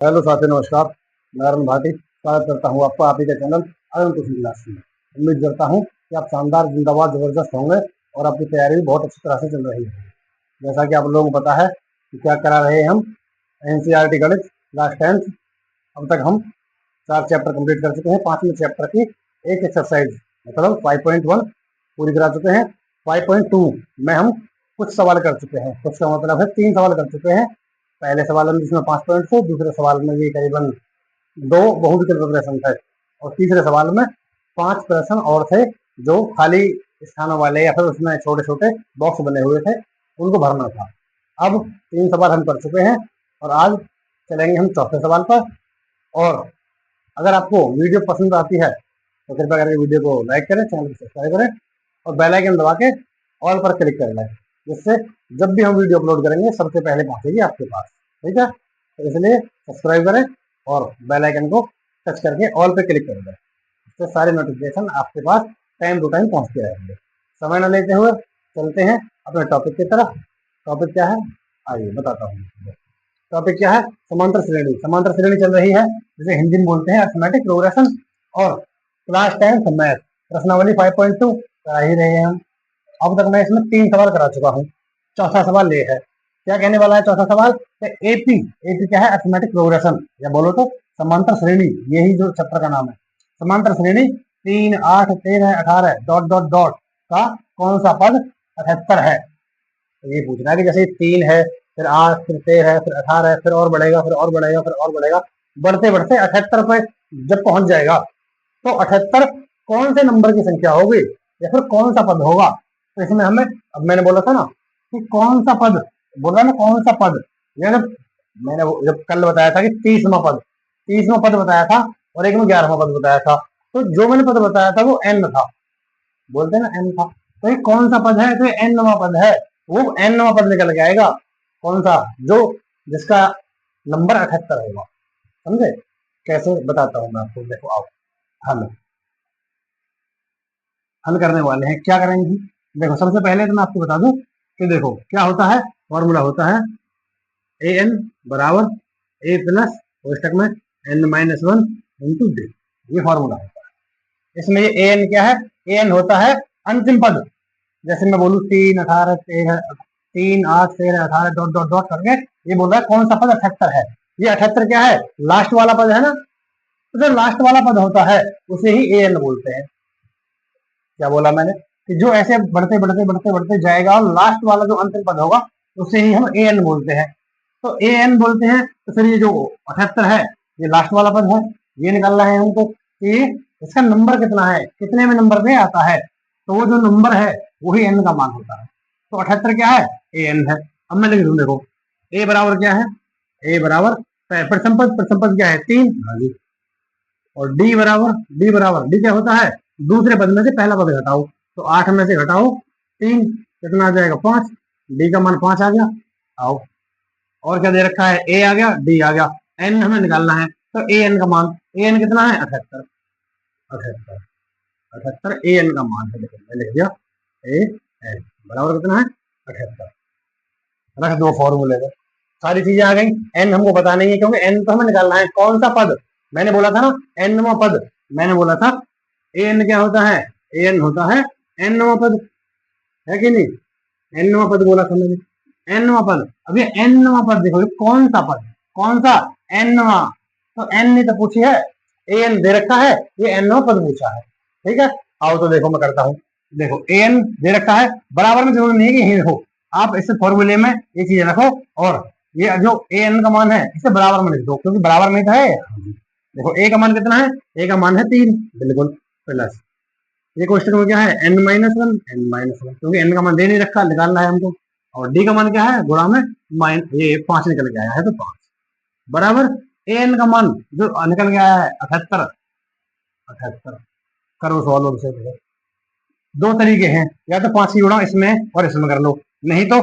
Hello साथी, नमस्कार। मैं अरुण भाटी स्वागत करता हूँ आपका आप ही का चैनल अरुण कुशल क्लास में। उम्मीद करता हूँ कि आप शानदार, जिंदाबाद, जबरदस्त होंगे और आपकी तैयारी भी बहुत अच्छी तरह से चल रही है। जैसा कि आप लोगों को पता है कि क्या करा रहे हैं हम एनसीईआरटी गणित क्लास 10th। अब तक हम 4 चैप्टर कंप्लीट कर चुके हैं। 5वें चैप्टर की एक एक्सरसाइज मतलब 5.1 पूरी करा चुके हैं। 5.2 में हम कुछ सवाल कर चुके हैं। कुछ का मतलब है 3 सवाल कर चुके हैं। पहले सवाल में जिसमें 5 पॉइंट थे, दूसरे सवाल में भी करीबन 2 बहुविकल्प प्रश्न थे और तीसरे सवाल में 5 प्रश्न और थे जो खाली स्थानों वाले या फिर उसमें छोटे छोटे बॉक्स बने हुए थे, उनको भरना था। अब 3 सवाल हम कर चुके हैं और आज चलेंगे हम चौथे सवाल पर। और अगर आपको वीडियो पसंद आती है तो कृपया करके वीडियो को लाइक करें, चैनल को सब्सक्राइब करें और बेल आइकन दबा के ऑल पर क्लिक कर लें, जिससे जब भी हम वीडियो अपलोड करेंगे सबसे पहले पहुंचेगी आपके पास। ठीक है, तो इसलिए सब्सक्राइब करें और बेल आइकन को टच करके ऑल पे क्लिक कर दें। इससे सारे नोटिफिकेशन आपके पास टाइम टू टाइम पहुंचते रहेंगे। समय न लेते हुए चलते हैं अपने टॉपिक की तरफ। टॉपिक क्या है, आइए बताता हूँ। टॉपिक क्या है, समांतर श्रेणी। समांतर श्रेणी चल रही है, जिसे हिंदी में बोलते हैं अरिथमेटिक प्रोग्रेशन। और क्लास 10th मैथ प्रश्नावली 5.2 करा ही रहे हैं हम। अब तक मैं इसमें 3 सवाल करा चुका हूँ। चौथा सवाल ये है। क्या कहने वाला है चौथा सवाल? एपी एपी क्या है? अरिथमेटिक प्रोग्रेशन, या बोलो तो समांतर श्रेणी। यही जो चैप्टर का नाम है, समांतर श्रेणी। 3, 8, 13, 18 डॉट डॉट डॉट का कौन सा पद 78 है? तो ये पूछना है कि जैसे 3 है, फिर 8, फिर 13 है, फिर 18 है, फिर और बढ़ेगा, फिर और बढ़ेगा, फिर और बढ़ेगा, बढ़ते बढ़ते 78 पे जब पहुंच जाएगा तो 78 कौन से नंबर की संख्या होगी या फिर कौन सा पद होगा? तो इसमें हमें, अब मैंने बोला था ना कि कौन सा पद, बोला ना कौन सा पद। ये जब मैंने जब कल बताया था कि 30वां पद बताया था और एक में 11वां पद बताया था, तो जो मैंने पद बताया था वो एन था, बोलते हैं ना एन था। तो ये कौन सा पद है? तो एनवां पद है। वो एनवां पद निकल के आएगा। कौन सा? जो जिसका नंबर 78 होगा। समझे? कैसे बताता हूँ मैं आपको, देखो आओ। हल हल करने वाले हैं, क्या करेंगे? देखो सबसे पहले तो मैं आपको बता दूं कि देखो क्या होता है। फॉर्मूला होता है ए एन बराबर ए प्लस कोष्टक में n-1 इंटू डी। ये फॉर्मूला होता है। इसमें ये ए एन क्या है? ए एन होता है अंतिम पद। जैसे मैं बोलूँ 3, 18, 13, 3, 8, 13, 18 डॉट डॉट डॉट करके ये बोल रहा है कौन सा पद 78 है। ये 78 क्या है? लास्ट वाला पद है ना। तो जो लास्ट वाला पद होता है उसे ही ए एन बोलते हैं। क्या बोला मैंने? कि जो ऐसे बढ़ते बढ़ते बढ़ते बढ़ते जाएगा और लास्ट वाला जो अंतिम पद होगा उसे ही हम ए एन बोलते हैं। तो ए एन बोलते हैं। तो फिर ये जो 78 है ये लास्ट वाला पद है। ये निकालना है हमको कि इसका नंबर कितना है, कितने में नंबर में आता है। तो वो जो नंबर है वही एन का मान होता है। तो 78 क्या है? ए एन है। अब मैं लिख दूं, देखो ए बराबर क्या है? ए बराबर प्रथम पद, प्रथम पद क्या है? 3। और डी क्या होता है? दूसरे पद में से पहला पद घटाओ। तो 8 में से घटाओ 3, कितना आ जाएगा? 5। डी का मान 5 आ गया। आओ, और क्या दे रखा है? ए आ गया, डी आ गया, एन हमें निकालना है। तो ए एन का मान, ए एन कितना है? 78। 78 78 ए एन का मान है। देखो मैं लिख दिया ए एन बराबर कितना है? 78। रख दो फॉर्मूले में, सारी चीजें आ गई। एन हमको पता नहीं है क्योंकि एन तो हमें निकालना है कौन सा पद। मैंने बोला था ना एनवां पद। मैंने बोला था ए एन क्या होता है? ए एन होता है एनवां पद, है कि नहीं? एनवां पद बोला था मैंने, एनवां पद। अब ये एनवां पद देखो, ये कौन सा पद? कौन सा? एनवां। तो एन नहीं तो पूछी है, ए एन दे रखा है, ये एनवां पद पूछा है। ठीक है, आओ तो देखो मैं करता हूँ। देखो ए एन दे रखा है, बराबर में जरूरी नहीं है कि यही रखो, आप इस फॉर्मूले में ये चीज रखो और ये जो ए एन का मान है इसे बराबर में लिख दो, क्योंकि बराबर में तो है। देखो ए का मान कितना है? ए का मान है 3, बिल्कुल प्लस ये क्वेश्चन में क्या है? n-1 क्योंकि n का मान दे नहीं रखा, निकालना है हमको। और d का मान क्या है? गुणा में ये 5 निकल के आया है, तो 5 बराबर an का मान जो निकल के आया है 78। 78 करो सॉल्व से। दो तरीके हैं, या तो 5 की गुणा इसमें और इसमें कर लो, नहीं तो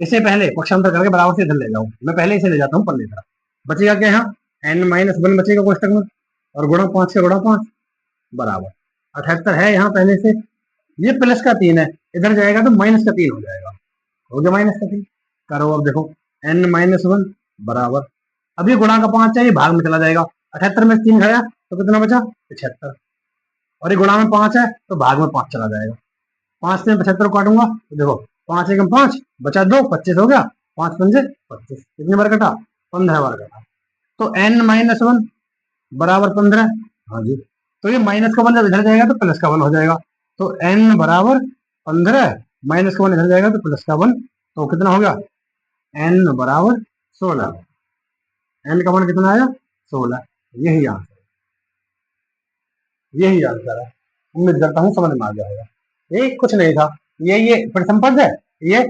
इसे पहले पक्षांतर करके बराबर से इधर ले जाओ। मैं पहले इसे ले जाता हूँ पल्ले तरफ। बचेगा क्या यहाँ? n-1 बचेगा क्वेश्चन में, और गुणा 5 से गुणा 5 बराबर 78 है यहाँ पहले से। ये प्लस का 3 है, इधर जाएगा तो माइनस का 3 हो जाएगा। हो गया माइनस का 3। करो अब देखो n-1 बराबर अब ये गुणा का 5 है, ये भाग में चला जाएगा। 78 में 3 गया तो कितना बचा? 75। और ये गुणा में 5 है तो भाग में 5 चला जाएगा। 5 से 75 काटूंगा तो देखो 5 एकम 5 बचा 2, 25 हो गया। 5 पंजे 25, कितने बार कटा? 15 बार कटा। तो n-1 बराबर 15। हाँ जी, तो ये माइनस का 1 जब इधर जाएगा तो प्लस का 1 हो जाएगा। तो n बराबर 15, माइनस का 1 इधर जाएगा तो प्लस का 1, तो कितना हो गया? n बराबर 16। n का मान कितना आया? 16। यही आंसर, यही आंसर है। उम्मीद करता हूँ समझ में आ जाएगा। ये कुछ नहीं था, ये प्रथम पद है। ये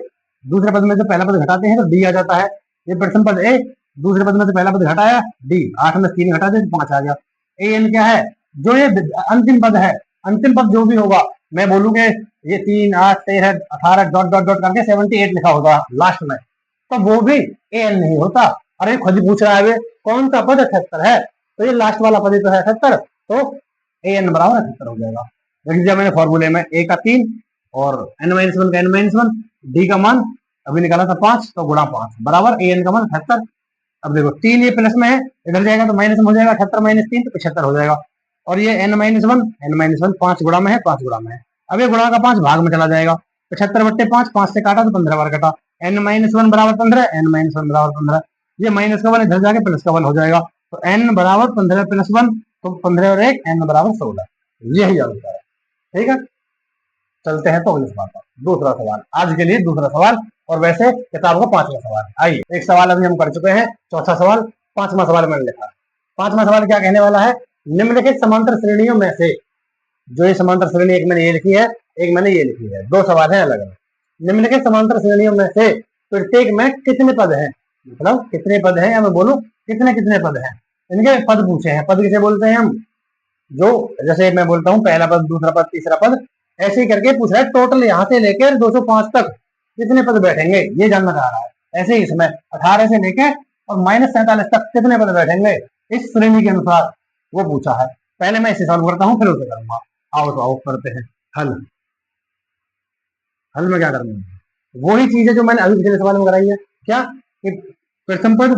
दूसरे पद में से पहला पद घटाते हैं तो डी आ जाता है। ये प्रथम पद ए, दूसरे पद में से पहला पद घटाया डी, 8 में 3 घटा दे तो 5 आ गया। ए एन क्या है? जो ये अंतिम पद है, अंतिम पद जो भी होगा, मैं बोलूंगे ये 3, 8, 13, 18 डॉट डॉट डॉट करके 78 लिखा होगा लास्ट में, तो वो भी ए एन नहीं होता। अरे खुद ही पूछ रहा है कौन सा पद 78 है, तो ये लास्ट वाला पद ही तो है 78, तो ए एन बराबर 78 हो जाएगा। रख दिया मैंने फॉर्मूले में, ए का 3 और n-1 का n-1, डी का मान अभी निकाला था 5, तो गुणा 5 बराबर ए एन का मान 78। अब देखो 3 ये प्लस में है, इधर जाएगा तो माइनस में हो जाएगा। 78 माइनस 3 तो 75 हो जाएगा। और ये n-1 5 गुणा में है, 5 गुणा में है। अब ये गुणा का 5 भाग में चला जाएगा। 75 बट्टे 5, 5 से काटा तो 15 बार कटा। n-1 बराबर 15, n-1 बराबर 15। ये माइनस का 1 इधर जाके प्लस का 1 हो जाएगा। तो n बराबर 15 प्लस 1, तो 15 और 1, n बराबर 16। यही आंसर है। ठीक है, चलते हैं तो अगले सवाल पर। दूसरा सवाल, आज के लिए दूसरा सवाल, और वैसे किताब का 5वां सवाल। आइए, एक सवाल अभी हम कर चुके हैं, चौथा सवाल। 5वां सवाल मैंने लिखा। 5वां सवाल क्या कहने वाला है? निम्नलिखित समांतर श्रेणियों में से, जो ये समांतर श्रेणी, एक मैंने ये लिखी है, एक मैंने ये लिखी है, 2 सवाल है अलग अलग। निम्नलिखित समांतर श्रेणियों में से प्रत्येक में कितने पद हैं? मतलब कितने पद हैं, या मैं बोलूं कितने कितने पद हैं। इनके पद पूछे हैं। पद किसे बोलते हैं हम? जो, जैसे मैं बोलता हूँ पहला पद, दूसरा पद, तीसरा पद, ऐसे ही करके पूछ रहा है टोटल यहाँ से लेकर 205 तक कितने पद बैठेंगे, ये जानना चाह रहा है। ऐसे ही इसमें 18 से लेकर और -47 तक कितने पद बैठेंगे इस श्रेणी के अनुसार, वो पूछा है। पहले मैं इसे सॉल्व करता हूँ, फिर उसे करूंगा। आओ तो आओ करते हैं हल। हल में क्या करना है? वही चीज है जो मैंने अभी पिछले सवाल में कराई है। क्या? कि प्रथम पद,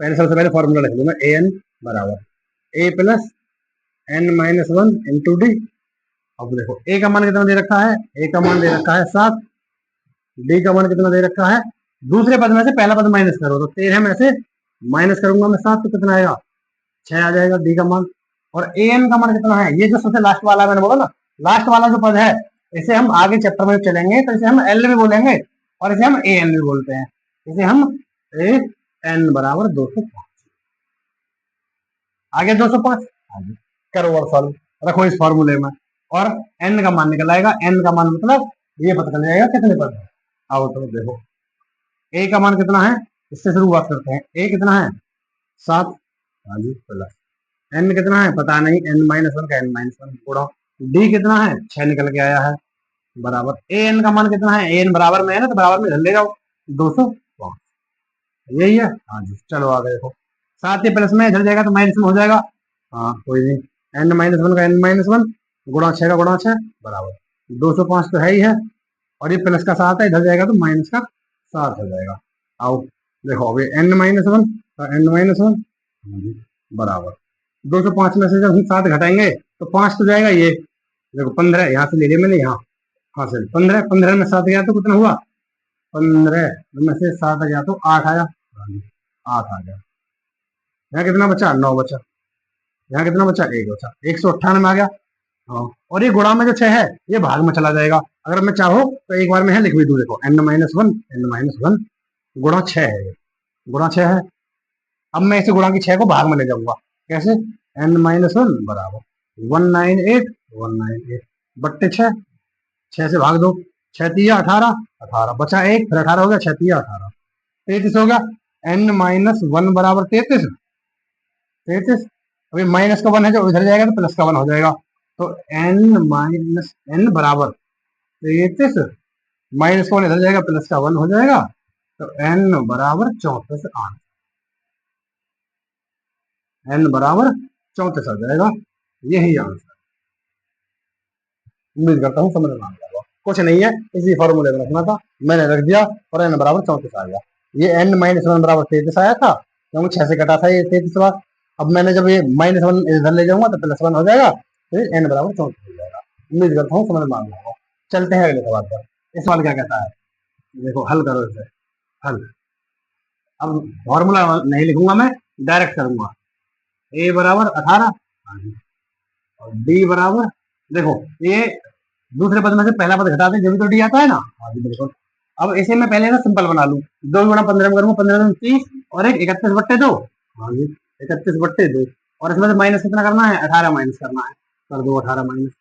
पहले सबसे पहले फॉर्मूला लिख दूंगा, ए एन बराबर ए प्लस n-1 इंटू डी। अब देखो ए का मान कितना दे रखा है? ए का मान दे रखा है 7, डी का मान कितना दे रखा है? दूसरे पद में से पहला पद माइनस करो तो 13 में से माइनस करूंगा मैं 7, तो कितना आएगा? 6 आ जाएगा डी का मान। और ए एन का मान कितना है? ये जो सबसे लास्ट वाला मैंने बोला ना, लास्ट वाला जो पद है, इसे हम आगे चैप्टर में चलेंगे तो इसे हम एल भी बोलेंगे और इसे हम ए एन भी बोलते हैं। इसे हम ए एन बराबर 205, आगे 205 आगे करो और सॉल्व, रखो इस फॉर्मूले में, और n का मान निकल आएगा। n का मान मतलब ये पता चल जाएगा कितने पद है। आओ तो देखो a का मान कितना है, इससे शुरुआत करते हैं। a कितना है? 7, हाँ जी, प्लस n कितना है पता नहीं, n-1 का n-1 गुणा d कितना है? 6 निकल के आया है, बराबर a n का मान कितना है? a n बराबर में है ना, तो बराबर में ले जाओ, 205। यही है, हाँ जी। चलो आगे देखो, 7 के प्लस में इधर जाएगा तो माइनस में हो जाएगा। हाँ कोई नहीं, n-1 का n-1 गुणा 6 का गुणा 6 बराबर 205 तो है ही है, और ये प्लस का 7 है, इधर जाएगा तो माइनस का 7 हो जाएगा। आओ देखो अभी n-1 का n-1 बराबर 205 में से जब हम 7 घटाएंगे तो 5 तो जाएगा। ये देखो 15 यहाँ से ले लिया मैंने, यहाँ हाँ सर 15, 15 में 7 गया तो कितना हुआ? 15 में से 7 गया तो 8 आया, 8 आ गया। यहाँ कितना बचा? 9 बचा। यहाँ कितना बचा? 1 बचा, 198 आ गया। हाँ, और ये गुणा में जो 6 है ये भाग में चला जाएगा। अगर मैं चाहूँ तो एक बार में है लिख भी दूं, देखो n-1 गुणा 6 है, गुणा 6 है। अब मैं इसे गुणा की 6 को भाग में ले जाऊंगा। कैसे? n-1 बराबर 198 बट्टे 6, 6 से भाग दो, 6 तिया 18, 18 बचा 1, फिर 18 हो गया, 6 तिया 18, 33 हो गया। n-1 बराबर 33, 33। अभी माइनस का 1 है जो इधर जाएगा तो प्लस का 1 हो जाएगा। तो n बराबर 33, माइनस का 1 इधर जाएगा, प्लस का 1 हो जाएगा, तो n बराबर 34 n बराबर 34 आ जाएगा। यही आंसर। उम्मीद करता हूँ समझ में आ गया। कुछ नहीं है, इसी फॉर्मूले में रखना था, मैंने रख दिया और n बराबर 34 आ गया। ये n-1 बराबर 33 आया था, क्योंकि 6 से कटा था ये 33 बार। अब मैंने जब ये -1 इधर ले जाऊंगा तो +1 हो जाएगा, फिर n बराबर 34 हो जाएगा। उम्मीद करता हूँ समझ में आ गया होगा। चलते हैं अगले सवाल पर। इस सवाल क्या कहता है, देखो हल करो इसे। हल, अब फॉर्मूला नहीं लिखूंगा मैं, डायरेक्ट करूंगा। a बराबर 18 और d बराबर, देखो ये दूसरे पद में से पहला पद घटा दें जब भी तो डी आता है ना। हाँ जी बिल्कुल। अब इसे मैं पहले ना सिंपल बना लूं, 2 गुणा 15 में करूंगा, 15 में 30 और एक 31/2। हाँ जी 31/2। और इसमें से माइनस कितना करना है, 18 माइनस करना है। कर दो 18 माइनस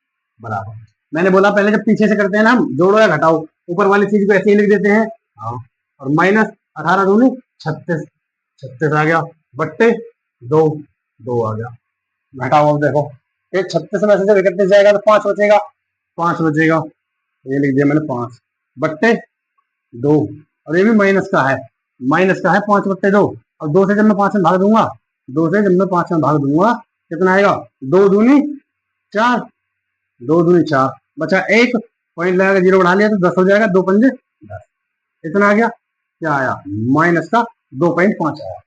बराबर, मैंने बोला पहले जब पीछे से करते हैं ना हम, जोड़ो या घटाओ, ऊपर वाली चीज को ऐसे ही लिख देते हैं। हाँ, और माइनस 18 दूनी 36, 36 आ गया, बट्टे 2, 2 आ गया। घटाओ, अब देखो ये 36 में से जब 31 जाएगा तो 5 बचेगा, 5 बचेगा, ये लिख दिया मैंने 5 बट्टे 2। और ये भी माइनस का है, माइनस का है 5/2। और 2 से जब मैं 5 में भाग दूंगा, 2 से जब मैं 5 में भाग दूंगा कितना आएगा, 2 दूनी 4, 2 दूनी 4, बचा 1 पॉइंट लगाकर 0 बढ़ा लिया तो 10 हो जाएगा, 2 पंजे 10। इतना आ गया, क्या आया, माइनस का 2.5 आया।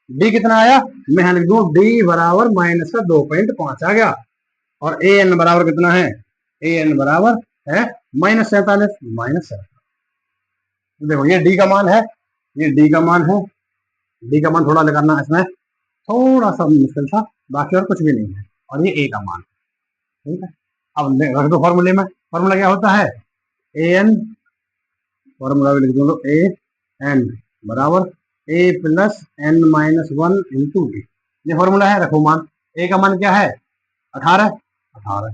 डी कितना आया, मैं यहाँ लिख दूं डी बराबर माइनस का 2.5 आ गया। और ए एन बराबर कितना है, ए एन बराबर है -47, -47। देखो ये डी का मान है, ये डी का मान है, डी का मान थोड़ा लगाना है इसमें, थोड़ा सा मुश्किल था, बाकी और कुछ भी नहीं है। और ये ए का मान, ठीक है। अब रख दो फॉर्मूले में, फॉर्मूला क्या होता है, ए एन, फॉर्मूला भी लिख दो, ए एन बराबर ए प्लस एन -1 इंटू डी। ये फॉर्मूला है, रखो मान। ए का मान क्या है, 18, 18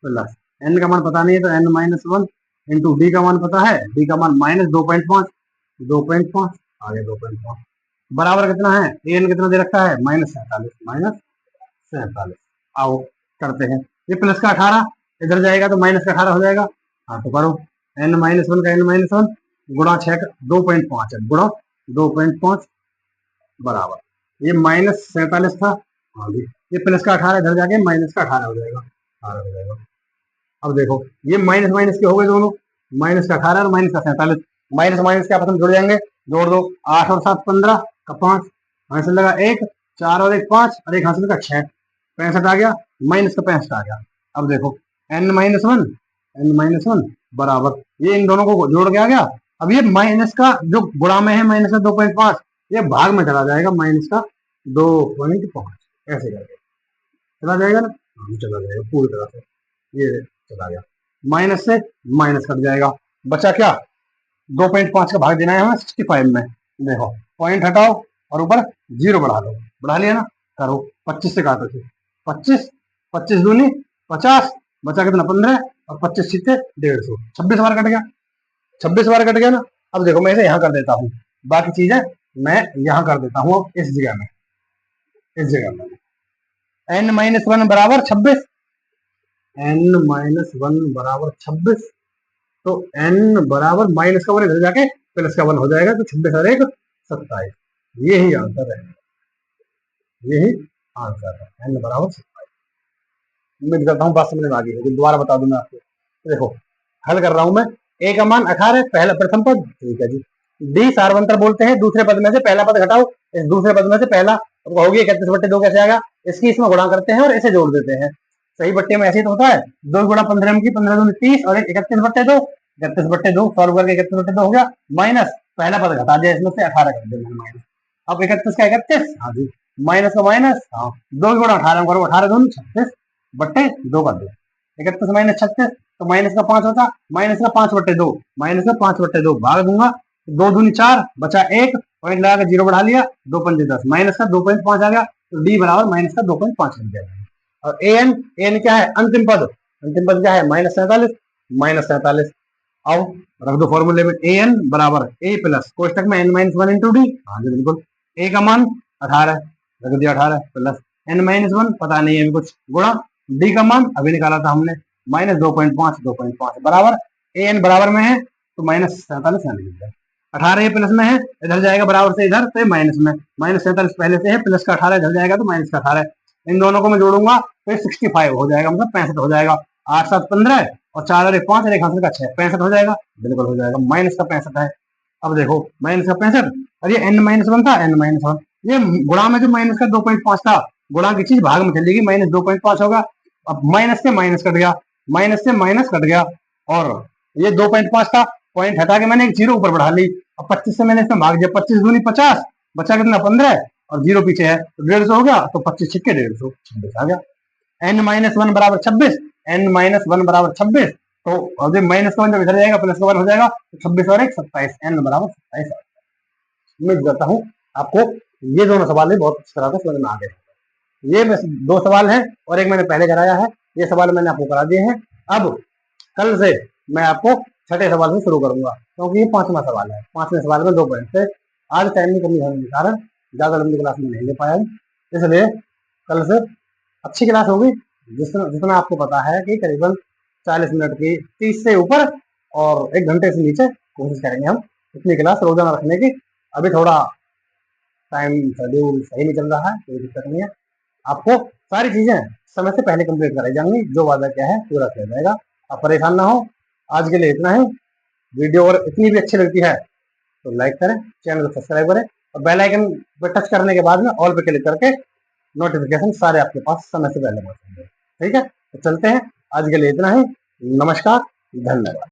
प्लस एन का मान पता नहीं है तो n-1 इंटू डी का मान पता है, डी का मान -2.5, 2.5 आ गया 2.5 बराबर कितना है, ए एन कितना दे रखा है, -47, -47। आओ करते हैं, ये प्लस का 18 इधर जाएगा तो माइनस का 18 हो जाएगा। हाँ तो करो, n-1 का n-1 गुणा 6 का 2.5 है, गुणा 2.5 बराबर ये -47 था। हाँ जी, ये प्लस का 18 इधर जाके माइनस का 18 हो जाएगा, 18 हो जाएगा। अब देखो ये माइनस माइनस के हो गए दोनों, माइनस का 18 और माइनस का 47, माइनस माइनस के आपस में जुड़ जाएंगे, जोड़ दो, 8 और 7 15 का 5, हासिल लगा 1, 4 और 1 5 और 1 हासिल का 6, 65 आ गया, माइनस का 65 आ गया। अब देखो n-1 बराबर, ये इन दोनों को जोड़ के आ गया। अब ये माइनस का जो गुणा में है माइनस का 2.5, ये भाग में चला जाएगा, माइनस का 2.5 ऐसे करके चला जाएगा ना, चला जाएगा पूरी तरह से, ये चला गया, माइनस से माइनस कट जाएगा, बचा क्या, 2.5 का भाग देना है हमें 65 में। देखो पॉइंट हटाओ और ऊपर 0 बढ़ा दो, बढ़ा लिया ना, करो 25 से काटो, 25, 25 दूनी 50, बचा कितना 15 और 25 सीधे 150, 26 बार कट गया, 26 बार कट गया ना। अब देखो मैं इसे यहाँ कर देता हूँ, बाकी चीजें मैं यहाँ कर देता हूँ इस जगह में, इस जगह में n-1 बराबर 26, n-1 बराबर 26, तो n बराबर माइनस का 1 इधर जाके प्लस का 1 हो जाएगा, तो 26 और 1 27, यही आंसर है, यही आंसर है, n बराबर 27। उम्मीद करता हूँ बात समझ में आ गई होगी, दोबारा बता दूं मैं आपको। देखो हल कर रहा हूं मैं, ए का मान 18 पहला प्रथम पद, ठीक है जी। डी सार्वंतर बोलते हैं, दूसरे पद में से पहला पद घटाओ, इस दूसरे पद में से पहला होगी 31/2 कैसे आएगा, इसकी इसमें गुणा करते हैं और इसे जोड़ देते हैं, सही बट्टे में ऐसे ही तो होता है, 2 गुणा 15 की 15 दूनी 30 और 31/2, 31/2 सॉल्व करके 31/2 हो गया, माइनस पहला पद घटा दिया इसमें से 18 कर दिया माइनस, अब 31 का 31, हाँ जी, माइनस का माइनस, हाँ 2 गुणा 18 करो, 18 दूनी 36 बट्टे 2 कर दो, 31 माइनस 36 तो माइनस का 5 होता, माइनस का 5/2, माइनस का 5/2 भाग दूंगा, 2 दूनी 4 बचा 1 पॉइंट लगा के 0 बढ़ा लिया, 2 पंजे 10, माइनस का 2.5 आ गया, तो डी बराबर माइनस का 2.5 बन जाएगा। और ए एन क्या है, अंतिम पद क्या है, -47, -47। आओ रख दो फॉर्मूले में, ए एन बराबर ए प्लस कोष्टक में n-1 इंटू डी, हाँ जी बिल्कुल, ए का मान 18 रख दिया, 18 प्लस n-1 पता नहीं है कुछ, गुणा डी का मान अभी निकाला था हमने -2.5, 2.5 बराबर ए एन बराबर में है तो -47 यानी 18 ये प्लस में है, इधर जाएगा बराबर से इधर, तो माइनस में, -47 पहले से है, प्लस का 18 इधर जाएगा तो माइनस का 18, इन दोनों को मैं जोड़ूंगा तो 65 हो जाएगा, मतलब 65 हो जाएगा, 8 7 15 और 4 और 1 5 और 1 हासिल का 6, 65 हो जाएगा, बिल्कुल हो जाएगा, माइनस का 65 है। अब देखो माइनस का 65 और ये n-1 था, n-1 ये गुणा में जो माइनस का 2.5 था, गुणा की चीज भाग में चलेगी, माइनस 2.5 होगा। अब माइनस से माइनस कट गया, माइनस से माइनस कट गया, और ये 2.5 था, पॉइंट हटा के मैंने एक जीरो ऊपर बढ़ा ली। अब 25 से मैंने इसमें भाग दिया, 25 दूनी 50, बचा कितना 15, और जीरो पीछे है तो 150 हो गया, तो 25 छिक्के 150, 26 आ गया। n-1 बराबर 26, n-1 बराबर 26, तो अब माइनस का 1 जब इधर जाएगा प्लस का 1 हो जाएगा, तो 26 और 1 27, n बराबर 27। उम्मीद करता हूँ आपको ये दोनों सवाल भी बहुत अच्छी तरह से समझ में आ गए। ये बस 2 सवाल हैं और एक मैंने पहले कराया है, ये सवाल मैंने आपको करा दिए हैं। अब कल से मैं आपको छठे सवाल से शुरू करूंगा, क्योंकि ये 5वां सवाल है। 5वें सवाल में 2 पॉइंट थे। आज टाइम की कमी होने के कारण ज्यादा लंबी क्लास में नहीं ले पाया, इसलिए कल से अच्छी क्लास होगी, जिसमें आपको पता है कि करीबन 40 मिनट की, 30 से ऊपर और 1 घंटे से नीचे कोशिश करेंगे हम इतनी क्लास रोजाना रखने की। अभी थोड़ा टाइम शेड्यूल सही नहीं चल रहा है, कोई दिक्कत नहीं है। आपको सारी चीजें समय से पहले कंप्लीट कराई जाएंगी, जो वादा क्या है पूरा किया जाएगा। आप परेशान ना हो। आज के लिए इतना ही। वीडियो अगर इतनी भी अच्छी लगती है तो लाइक करें, चैनल को सब्सक्राइब करें, और बेल आइकन पर टच करने के बाद में ऑल पे क्लिक करके नोटिफिकेशन सारे आपके पास समय से पहले पहुंचेंगे। ठीक है, तो चलते हैं। आज के लिए इतना ही। नमस्कार, धन्यवाद।